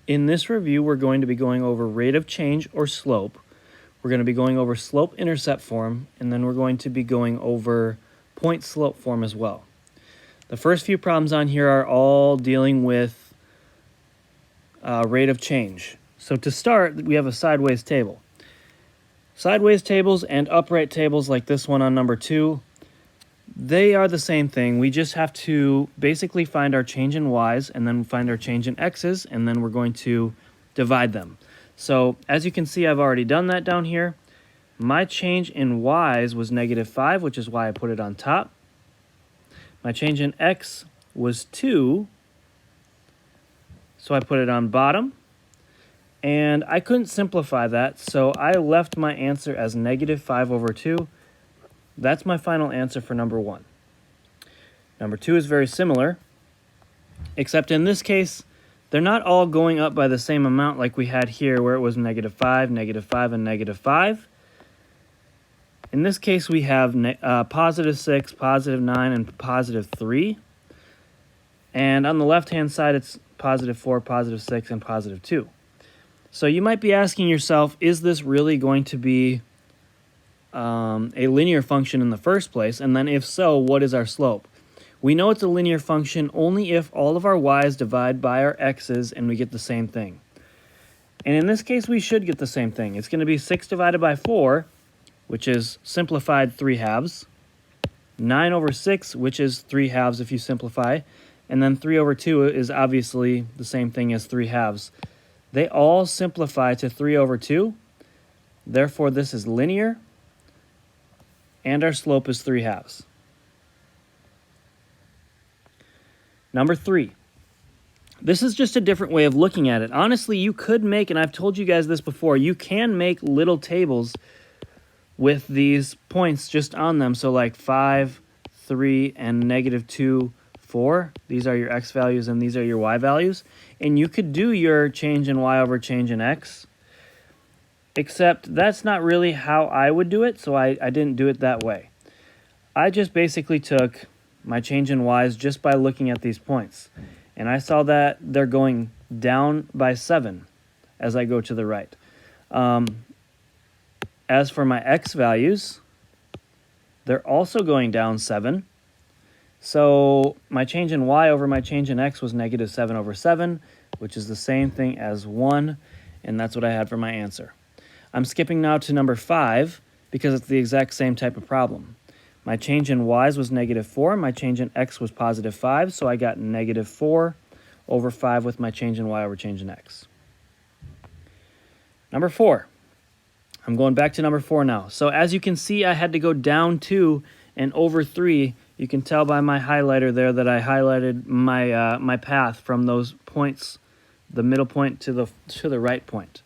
In this review, we're going to be going over rate of change or slope. We're going to be going over slope-intercept form, and then we're going to be going over point-slope form as well. The first few problems on here are all dealing with rate of change. So to start, we have a sideways table. Sideways tables and upright tables like this one on number 2, they are the same thing. We just have to basically find our change in y's and then find our change in x's, and then we're going to divide them. So as you can see, I've already done that down here. My change in y's was -5, which is why I put it on top. My change in x was 2, so I put it on bottom. And I couldn't simplify that, so I left my answer as -5/2. That's my final answer for number 1. Number 2 is very similar, except in this case, they're not all going up by the same amount like we had here where it was -5, -5, and -5. In this case, we have +6, +9, and +3. And on the left-hand side, it's +4, +6, and +2. So you might be asking yourself, is this really going to be a linear function in the first place? And then if so, what is our slope? We know it's a linear function only if all of our y's divide by our x's and we get the same thing. And in this case, we should get the same thing. It's going to be 6 divided by 4, which is simplified 3/2, 9/6, which is 3/2 if you simplify, and then 3/2 is obviously the same thing as 3/2. They all simplify to 3/2, therefore this is linear, and our slope is 3/2. Number 3. This is just a different way of looking at it. Honestly, you could make, and I've told you guys this before, you can make little tables with these points just on them. So like 5, 3, and -2, 4. These are your x values and these are your y values. And you could do your change in y over change in x. Except that's not really how I would do it, so I didn't do it that way. I just basically took my change in y's just by looking at these points. And I saw that they're going down by 7 as I go to the right. As for my x values, they're also going down 7. So my change in y over my change in x was -7/7, which is the same thing as 1, and that's what I had for my answer. I'm skipping now to number 5 because it's the exact same type of problem. My change in y's was -4, my change in x was +5, so I got -4/5 with my change in y over change in x. Number 4. I'm going back to number 4 now. So as you can see, I had to go down 2 and over 3. You can tell by my highlighter there that I highlighted my path from those points, the middle point to the right point.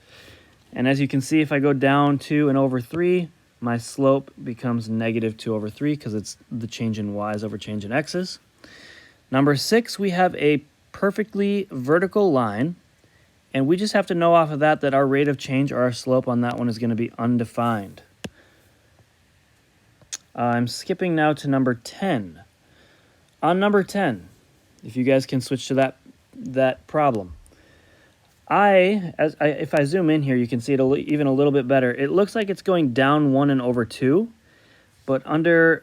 And as you can see, if I go down 2 and over 3, my slope becomes -2/3 because it's the change in y's over change in x's. Number 6, we have a perfectly vertical line, and we just have to know off of that that our rate of change or our slope on that one is going to be undefined. I'm skipping now to number 10. On number 10, if you guys can switch to that problem. If I zoom in here, you can see it even a little bit better. It looks like it's going down 1 and over 2, but under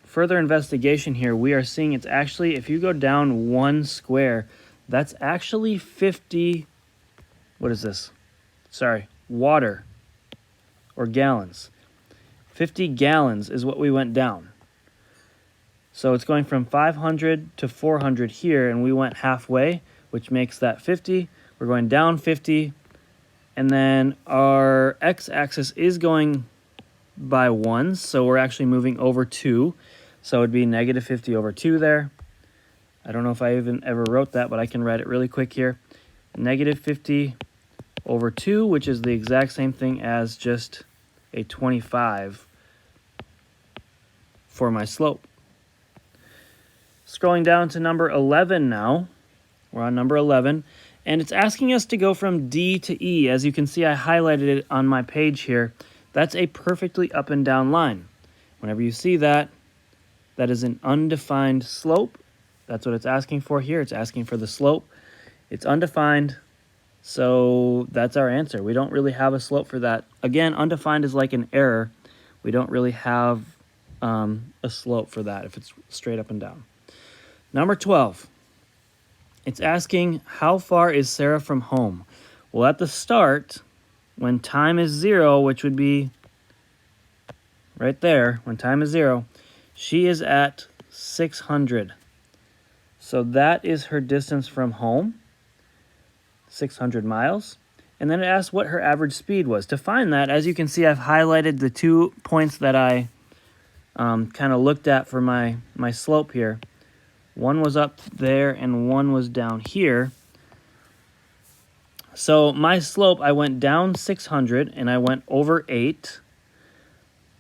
further investigation here, we are seeing it's actually, if you go down 1 square, that's actually 50, what is this? Sorry, water or gallons. 50 gallons is what we went down. So it's going from 500 to 400 here, and we went halfway, which makes that 50. We're going down 50, and then our x-axis is going by 1, so we're actually moving over 2. So it would be -50/2 there. I don't know if I even ever wrote that, but I can write it really quick here. -50/2, which is the exact same thing as just a 25 for my slope. Scrolling down to number 11 now. We're on number 11. And it's asking us to go from D to E. As you can see, I highlighted it on my page here. That's a perfectly up and down line. Whenever you see that, that is an undefined slope. That's what it's asking for here. It's asking for the slope. It's undefined. So that's our answer. We don't really have a slope for that. Again, undefined is like an error. We don't really have a slope for that if it's straight up and down. Number 12. It's asking, how far is Sarah from home? Well, at the start, when time is 0, which would be right there, when time is 0, she is at 600. So that is her distance from home, 600 miles. And then it asks what her average speed was. To find that, as you can see, I've highlighted the 2 points that I kind of looked at for my slope here. One was up there and one was down here. So my slope, I went down 600 and I went over 8.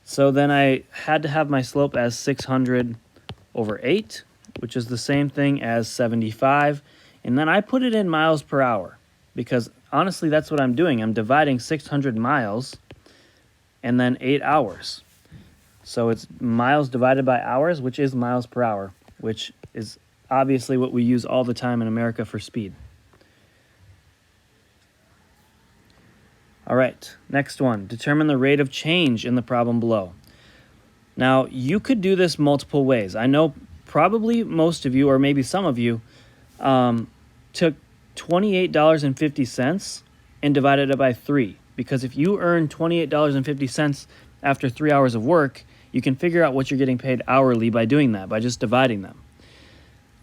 So then I had to have my slope as 600 over 8, which is the same thing as 75. And then I put it in miles per hour because honestly, that's what I'm doing. I'm dividing 600 miles and then 8 hours. So it's miles divided by hours, which is miles per hour, which is obviously what we use all the time in America for speed. All right, next one. Determine the rate of change in the problem below. Now, you could do this multiple ways. I know probably most of you, or maybe some of you, took $28.50 and divided it by 3. Because if you earn $28.50 after 3 hours of work, you can figure out what you're getting paid hourly by doing that, by just dividing them.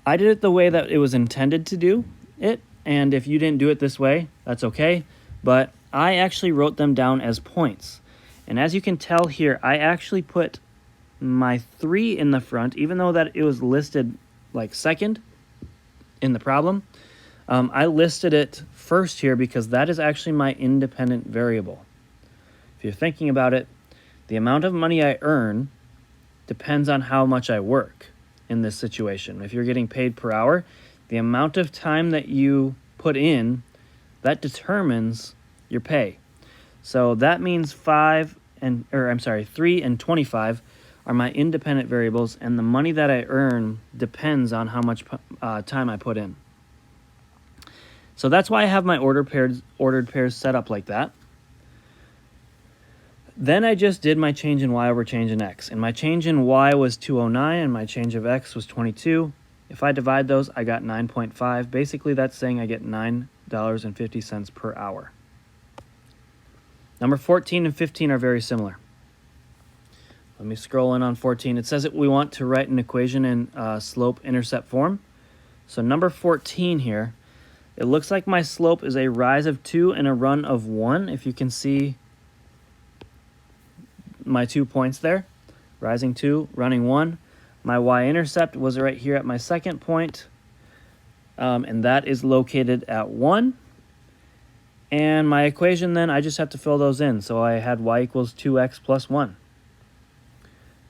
I did it the way that it was intended to do it, and if you didn't do it this way, that's okay, but I actually wrote them down as points. And as you can tell here, I actually put my 3 in the front, even though that it was listed like second in the problem. I listed it first here because that is actually my independent variable. If you're thinking about it, the amount of money I earn depends on how much I work in this situation. If you're getting paid per hour, the amount of time that you put in, that determines your pay. So that means 3 and 25 are my independent variables, and the money that I earn depends on how much time I put in. So that's why I have my ordered pairs set up like that. Then I just did my change in y over change in x. And my change in y was 209 and my change of x was 22. If I divide those, I got 9.5. Basically, that's saying I get $9.50 per hour. Number 14 and 15 are very similar. Let me scroll in on 14. It says that we want to write an equation in slope-intercept form. So number 14 here, it looks like my slope is a rise of 2 and a run of 1. If you can see my 2 points there, rising 2, running 1. My y-intercept was right here at my second point, and that is located at 1. And my equation then, I just have to fill those in. So I had y equals 2x plus 1.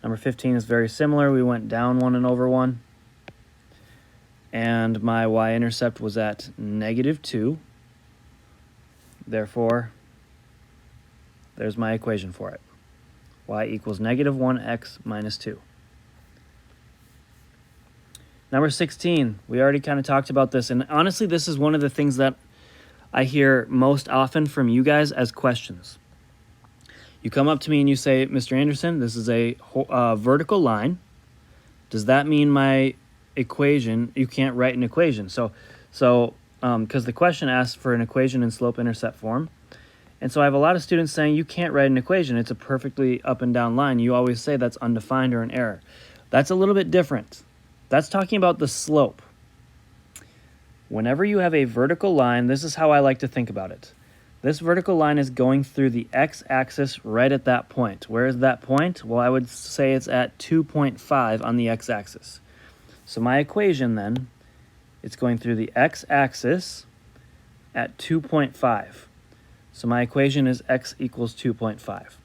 Number 15 is very similar. We went down 1 and over 1. And my y-intercept was at -2. Therefore, there's my equation for it. Y equals -1x minus 2. Number 16, we already kind of talked about this. And honestly, this is one of the things that I hear most often from you guys as questions. You come up to me and you say, Mr. Anderson, this is a vertical line. Does that mean my equation, you can't write an equation? So because the question asks for an equation in slope-intercept form. And so I have a lot of students saying, you can't write an equation. It's a perfectly up and down line. You always say that's undefined or an error. That's a little bit different. That's talking about the slope. Whenever you have a vertical line, this is how I like to think about it. This vertical line is going through the x-axis right at that point. Where is that point? Well, I would say it's at 2.5 on the x-axis. So my equation then, it's going through the x-axis at 2.5. So my equation is x equals 2.5.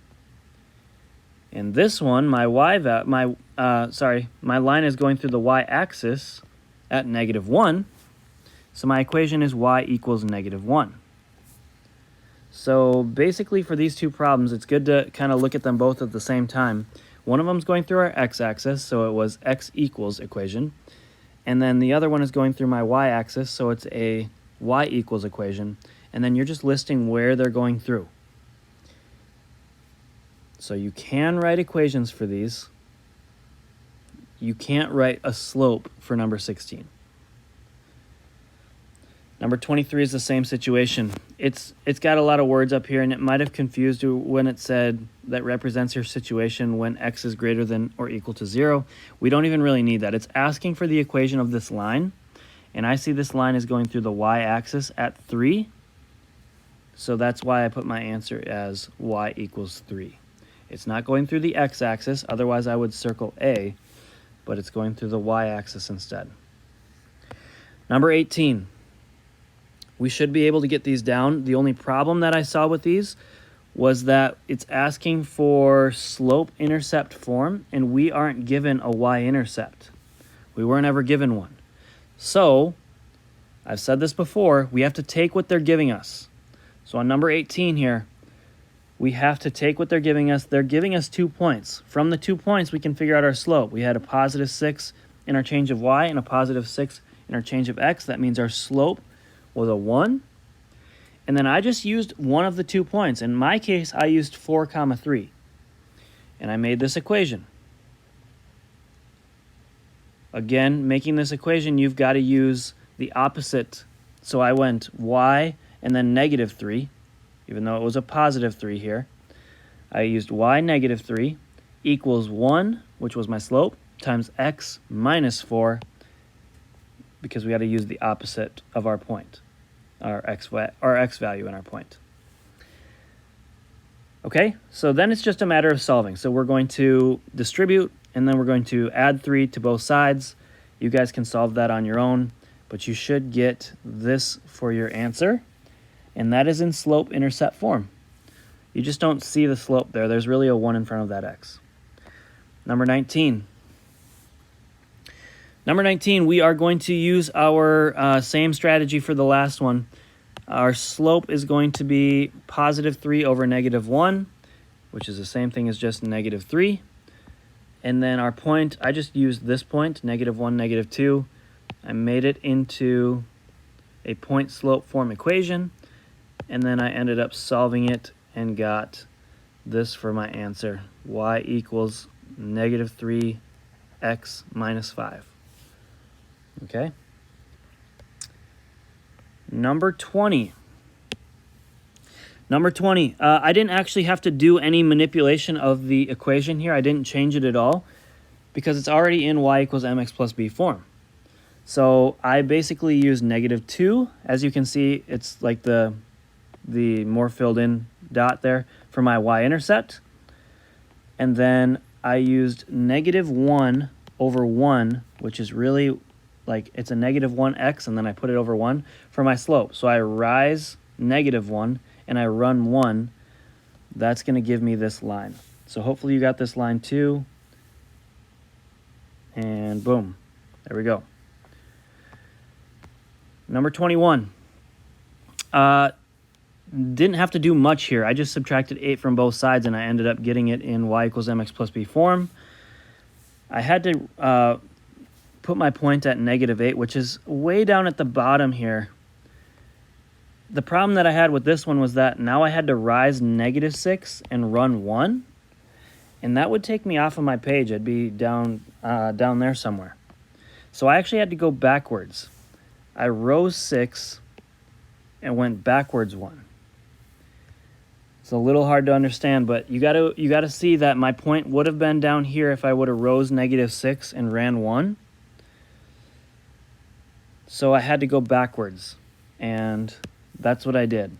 In this one, my line is going through the y-axis at -1. So my equation is y equals -1. So basically for these two problems, it's good to kind of look at them both at the same time. One of them is going through our x-axis, so it was x equals equation. And then the other one is going through my y-axis, so it's a y equals equation. and then you're just listing where they're going through. So you can write equations for these. You can't write a slope for number 16. Number 23 is the same situation. It's got a lot of words up here, and it might have confused you when it said that represents your situation when x is greater than or equal to 0. We don't even really need that. It's asking for the equation of this line, and I see this line is going through the y-axis at 3, so that's why I put my answer as y equals 3. It's not going through the x-axis, otherwise I would circle A, but it's going through the y-axis instead. Number 18. We should be able to get these down. The only problem that I saw with these was that it's asking for slope-intercept form, and we aren't given a y-intercept. We weren't ever given one. So, I've said this before, we have to take what they're giving us. So on number 18 here, we have to take what they're giving us. They're giving us 2 points. From the 2 points, we can figure out our slope. We had a positive 6 in our change of y and a positive 6 in our change of x. That means our slope was a 1. And then I just used one of the 2 points. In my case, I used 4, 3. And I made this equation. Again, making this equation, you've got to use the opposite. So I went y and then negative 3, even though it was a positive 3 here. I used y negative 3 equals 1, which was my slope, times x minus 4, because we got to use the opposite of our point, our x value in our point. Okay, so then it's just a matter of solving. So we're going to distribute, and then we're going to add 3 to both sides. You guys can solve that on your own, but you should get this for your answer, and that is in slope-intercept form. You just don't see the slope there. There's really a 1 in front of that x. Number 19. Number 19, we are going to use our same strategy for the last one. Our slope is going to be positive 3 over negative 1, which is the same thing as just negative 3. And then our point, I just used this point, negative 1, negative 2. I made it into a point slope form equation, and then I ended up solving it and got this for my answer. Y equals negative 3x minus 5. Okay. Number 20. Number 20. I didn't actually have to do any manipulation of the equation here. I didn't change it at all because it's already in y equals mx plus b form. So I basically used negative 2. As you can see, it's like the more filled in dot there for my y-intercept. And then I used negative 1 over 1, which is really like it's a negative 1x, and then I put it over 1 for my slope. So I rise negative 1, and I run 1. That's going to give me this line. So hopefully you got this line too. And boom. There we go. Number 21. Didn't have to do much here. I just subtracted 8 from both sides, and I ended up getting it in y equals mx plus b form. I had to put my point at negative 8, which is way down at the bottom here. The problem that I had with this one was that now I had to rise negative 6 and run 1, and that would take me off of my page. I'd be down there somewhere. So I actually had to go backwards. I rose 6 and went backwards 1. It's a little hard to understand, but you gotta see that my point would have been down here if I would have rose negative 6 and ran 1. So I had to go backwards, and that's what I did.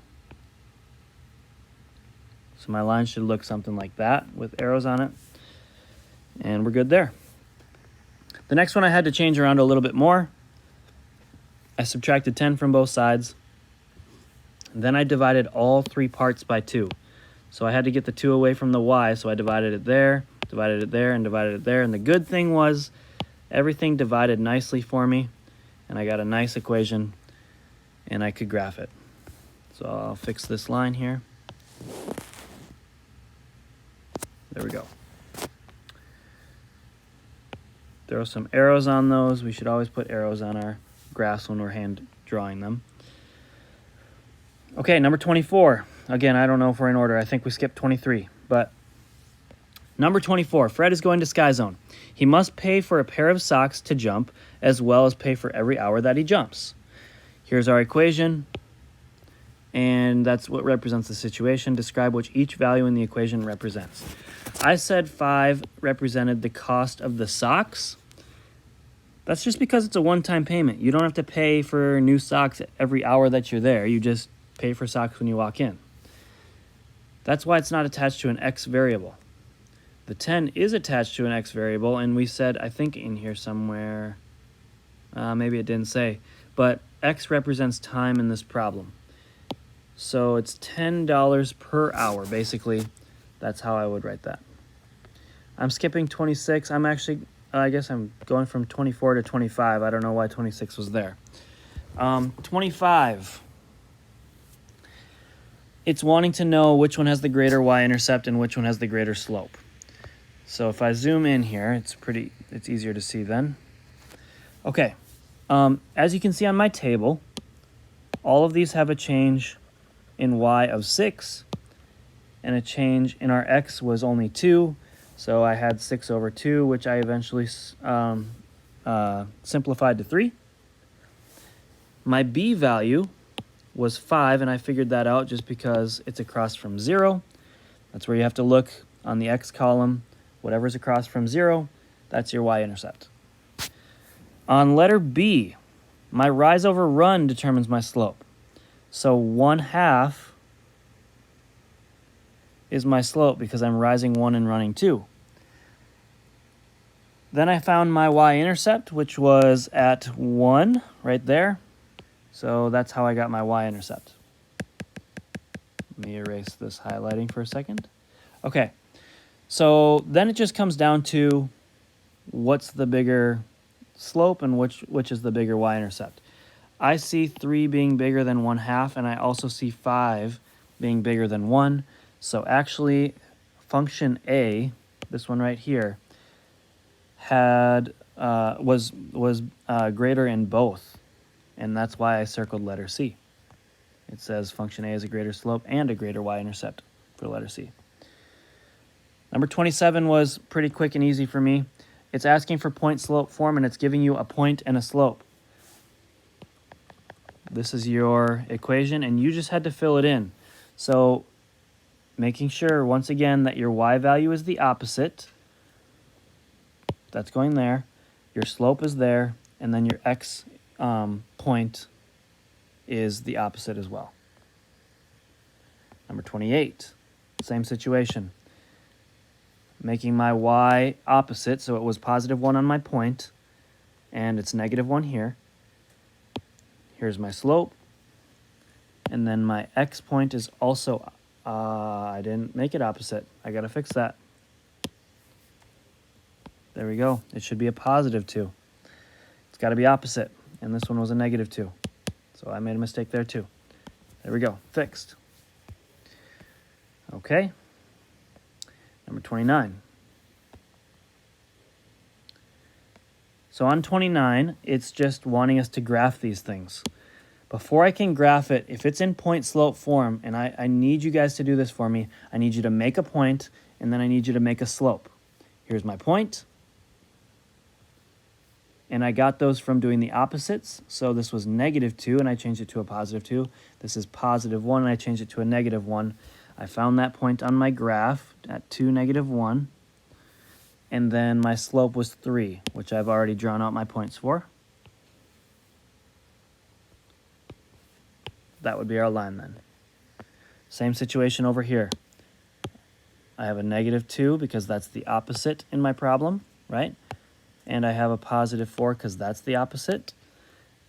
So my line should look something like that with arrows on it, and we're good there. The next one I had to change around a little bit more. I subtracted 10 from both sides. Then I divided all 3 parts by 2. So I had to get the 2 away from the y, so I divided it there, and divided it there. And the good thing was everything divided nicely for me, and I got a nice equation, and I could graph it. So I'll fix this line here. There we go. Throw some arrows on those. We should always put arrows on our graphs when we're hand drawing them. Okay, number 24. Again, I don't know if we're in order. I think we skipped 23. But number 24, Fred is going to Sky Zone. He must pay for a pair of socks to jump, as well as pay for every hour that he jumps. Here's our equation, and that's what represents the situation. Describe which each value in the equation represents. I said 5 represented the cost of the socks. That's just because it's a one-time payment. You don't have to pay for new socks every hour that you're there. You just pay for socks when you walk in. That's why it's not attached to an x variable. The 10 is attached to an x variable, and we said, I think in here somewhere, maybe it didn't say, but x represents time in this problem. So it's $10 per hour, basically. That's how I would write that. I'm skipping 26. I guess I'm going from 24 to 25. I don't know why 26 was there. 25. It's wanting to know which one has the greater y-intercept and which one has the greater slope. So if I zoom in here, it's easier to see then. Okay, as you can see on my table, all of these have a change in y of 6, and a change in our x was only 2, so I had 6 over 2, which I eventually simplified to 3. My b value was 5, and I figured that out just because it's across from 0. That's where you have to look on the x column. Whatever's across from 0, that's your y-intercept. On letter B, my rise over run determines my slope. So 1/2 is my slope because I'm rising 1 and running 2. Then I found my y-intercept, which was at 1 right there. So that's how I got my y-intercept. Let me erase this highlighting for a second. Okay, so then it just comes down to what's the bigger slope and which is the bigger y-intercept. I see 3 being bigger than 1/2, and I also see 5 being bigger than 1. So actually, function A, this one right here, was greater in both, and that's why I circled letter C. It says function A is a greater slope and a greater y-intercept for letter C. Number 27 was pretty quick and easy for me. It's asking for point-slope form, and it's giving you a point and a slope. This is your equation, and you just had to fill it in. So making sure, once again, that your y value is the opposite. That's going there. Your slope is there, and then your x point is the opposite as well. Number 28, same situation. Making my y opposite, so it was +1 on my point, and it's -1 here. Here's my slope, and then my x point is also, I didn't make it opposite. I gotta fix that. There we go. It should be a +2. It's gotta be opposite, and this one was a -2. So I made a mistake there too. There we go, fixed. Okay. Number 29. So on 29, it's just wanting us to graph these things. Before I can graph it, if it's in point-slope form, and I need you guys to do this for me, I need you to make a point, and then I need you to make a slope. Here's my point. And I got those from doing the opposites. So this was -2, and I changed it to a +2. This is +1, and I changed it to a -1. I found that point on my graph at 2, -1. And then my slope was 3, which I've already drawn out my points for. That would be our line then. Same situation over here. I have a -2 because that's the opposite in my problem, right? And I have a +4 because that's the opposite.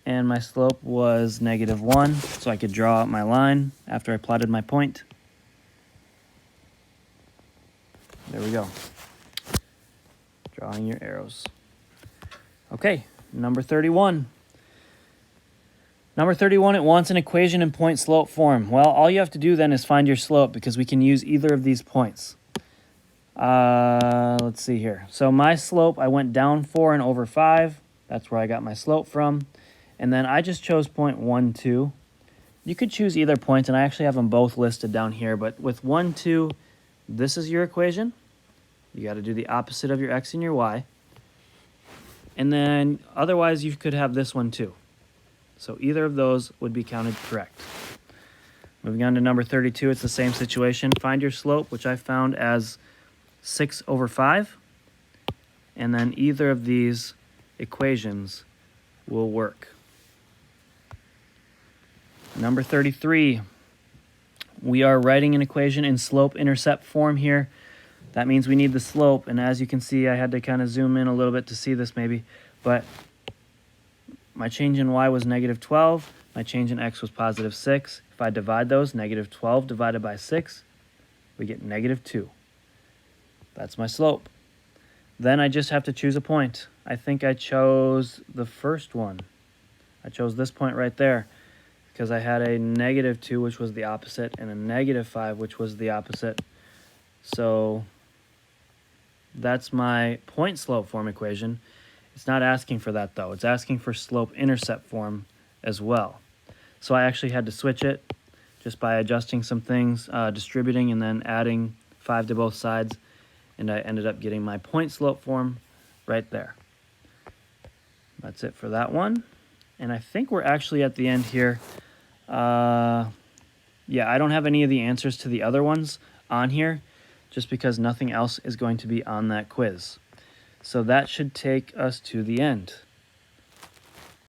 And my slope was -1, so I could draw out my line after I plotted my point. There we go. Drawing your arrows. Okay, number 31. Number 31, it wants an equation in point-slope form. Well, all you have to do then is find your slope because we can use either of these points. Let's see here. So my slope, I went down 4 and over 5. That's where I got my slope from. And then I just chose point 1, 2. You could choose either point, and I actually have them both listed down here, but with 1, 2, this is your equation. You got to do the opposite of your x and your y. And then otherwise you could have this one too. So either of those would be counted correct. Moving on to number 32, it's the same situation. Find your slope, which I found as 6 over 5. And then either of these equations will work. Number 33, we are writing an equation in slope-intercept form here. That means we need the slope, and as you can see, I had to kind of zoom in a little bit to see this maybe, but my change in y was negative 12, my change in x was positive 6. If I divide those, negative 12 divided by 6, we get negative 2. That's my slope. Then I just have to choose a point. I think I chose the first one. I chose this point right there, because I had a negative 2, which was the opposite, and a negative 5, which was the opposite. So that's my point slope form equation. It's not asking for that, though. It's asking for slope-intercept form as well. So I actually had to switch it just by adjusting some things, distributing, and then adding 5 to both sides, and I ended up getting my point slope form right there. That's it for that one. And I think we're actually at the end here. Yeah, I don't have any of the answers to the other ones on here, just because nothing else is going to be on that quiz. So that should take us to the end.